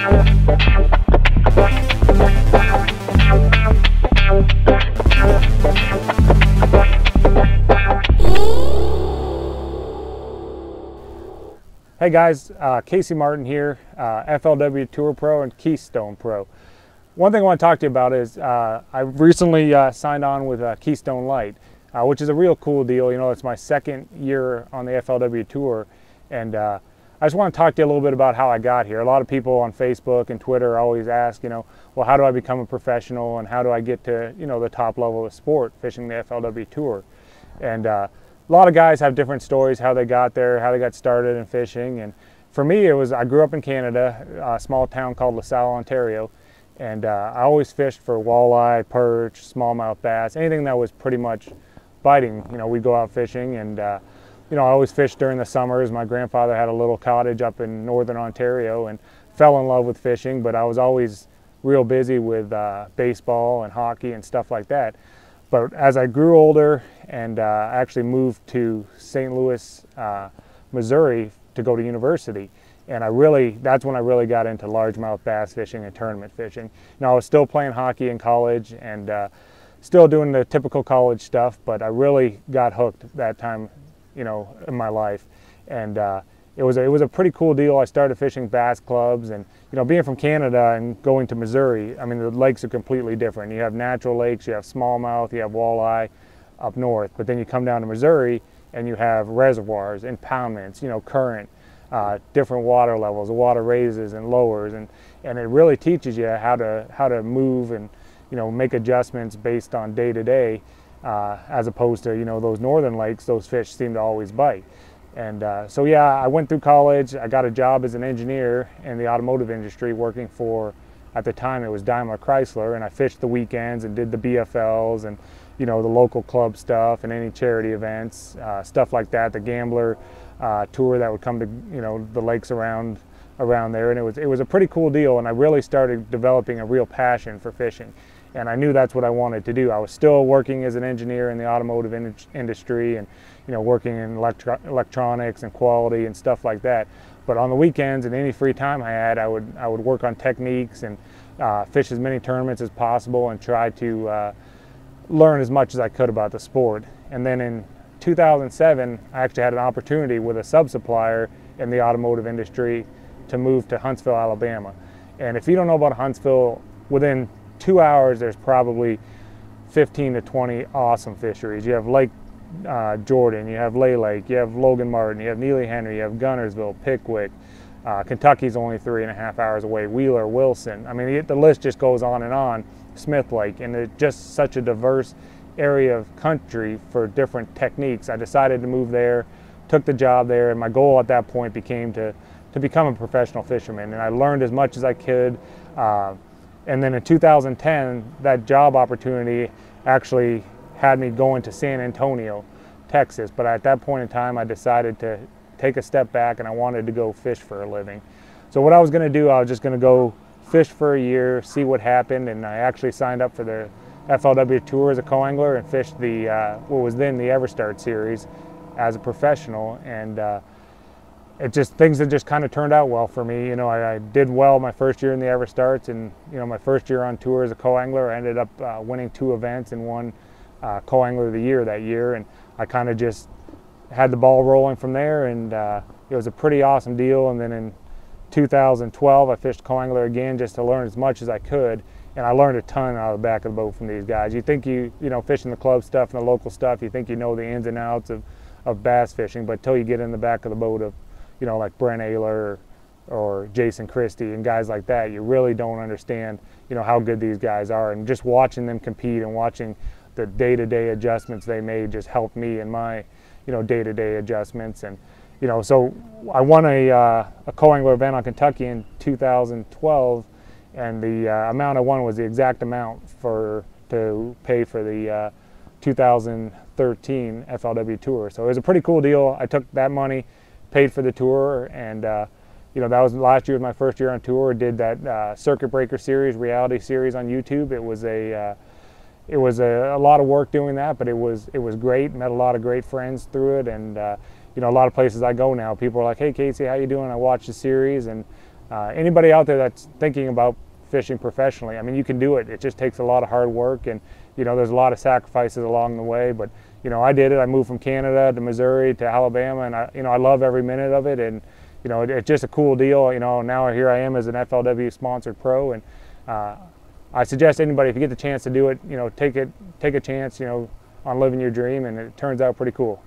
Hey guys, Casey Martin here, FLW Tour Pro and Keystone Pro. One thing I want to talk to you about is I recently signed on with Keystone Light, which is a real cool deal. You know, it's my second year on the FLW Tour, and I just want to talk to you a little bit about how I got here. A lot of people on Facebook and Twitter always ask, you know, well, how do I become a professional and how do I get to, you know, the top level of sport, fishing the FLW Tour? And a lot of guys have different stories, how they got there, how they got started in fishing. And for me, I grew up in Canada, a small town called LaSalle, Ontario. And I always fished for walleye, perch, smallmouth bass, anything that was pretty much biting. You know, we'd go out fishing and, you know, I always fished during the summers. My grandfather had a little cottage up in northern Ontario and fell in love with fishing, but I was always real busy with baseball and hockey and stuff like that. But as I grew older and I actually moved to St. Louis, Missouri to go to university, and that's when I really got into largemouth bass fishing and tournament fishing. Now, I was still playing hockey in college and still doing the typical college stuff, but I really got hooked that time, you know, in my life. And it was a pretty cool deal. I started fishing bass clubs, and you know, being from Canada and going to Missouri, I mean, the lakes are completely different. You have natural lakes, you have smallmouth, you have walleye up north, but then you come down to Missouri and you have reservoirs, impoundments, you know, current, different water levels, the water raises and lowers, and it really teaches you how to move and, you know, make adjustments based on day to day, as opposed to, you know, those northern lakes, those fish seem to always bite. And so yeah, I went through college. I got a job as an engineer in the automotive industry, working for, at the time it was Daimler Chrysler, and I fished the weekends and did the BFLs and, you know, the local club stuff and any charity events, stuff like that, the gambler tour that would come to, you know, the lakes around there. And it was a pretty cool deal, and I really started developing a real passion for fishing. And I knew that's what I wanted to do. I was still working as an engineer in the automotive industry and, you know, working in electronics and quality and stuff like that. But on the weekends and any free time I had, I would work on techniques and fish as many tournaments as possible and try to learn as much as I could about the sport. And then in 2007, I actually had an opportunity with a sub-supplier in the automotive industry to move to Huntsville, Alabama. And if you don't know about Huntsville, within 2 hours, there's probably 15 to 20 awesome fisheries. You have Lake Jordan, you have Lay Lake, you have Logan Martin, you have Neely Henry, you have Gunnersville, Pickwick. Kentucky's only 3.5 hours away, Wheeler, Wilson. I mean, the list just goes on. Smith Lake, and it's just such a diverse area of country for different techniques. I decided to move there, took the job there, and my goal at that point became to become a professional fisherman. And I learned as much as I could. And then in 2010, that job opportunity actually had me going to San Antonio, Texas. But at that point in time, I decided to take a step back and I wanted to go fish for a living. So what I was going to do, I was just going to go fish for a year, see what happened. And I actually signed up for the FLW Tour as a co-angler and fished the what was then the EverStart series as a professional. And things have just kind of turned out well for me. You know, I did well my first year in the EverStarts, and you know, my first year on tour as a co-angler, I ended up winning 2 events and won co-angler of the year that year, and I kind of just had the ball rolling from there, and it was a pretty awesome deal. And then in 2012, I fished co-angler again just to learn as much as I could, and I learned a ton out of the back of the boat from these guys. You think you know, fishing the club stuff and the local stuff, you think you know the ins and outs of bass fishing, but until you get in the back of the boat of, you know, like Brent Ehrler or Jason Christie and guys like that, you really don't understand, you know, how good these guys are. And just watching them compete and watching the day-to-day adjustments they made just helped me in my, you know, day-to-day adjustments. And, you know, so I won a co-angler event on Kentucky in 2012, and the amount I won was the exact amount to pay for the 2013 FLW Tour. So it was a pretty cool deal. I took that money, paid for the tour, and you know, that was last year, was my first year on tour. Did that Circuit Breaker series, reality series on YouTube. It was a lot of work doing that, but it was great. Met a lot of great friends through it, and you know, a lot of places I go now, people are like, "Hey Casey, how you doing?" I watched the series, and Anybody out there that's thinking about fishing professionally, I mean, you can do it. It just takes a lot of hard work, and there's a lot of sacrifices along the way. But I did it. I moved from Canada to Missouri to Alabama, and I love every minute of it. And it's just a cool deal. Now here I am as an FLW sponsored pro, and I suggest anybody, if you get the chance to do it, take a chance, on living your dream, and it turns out pretty cool.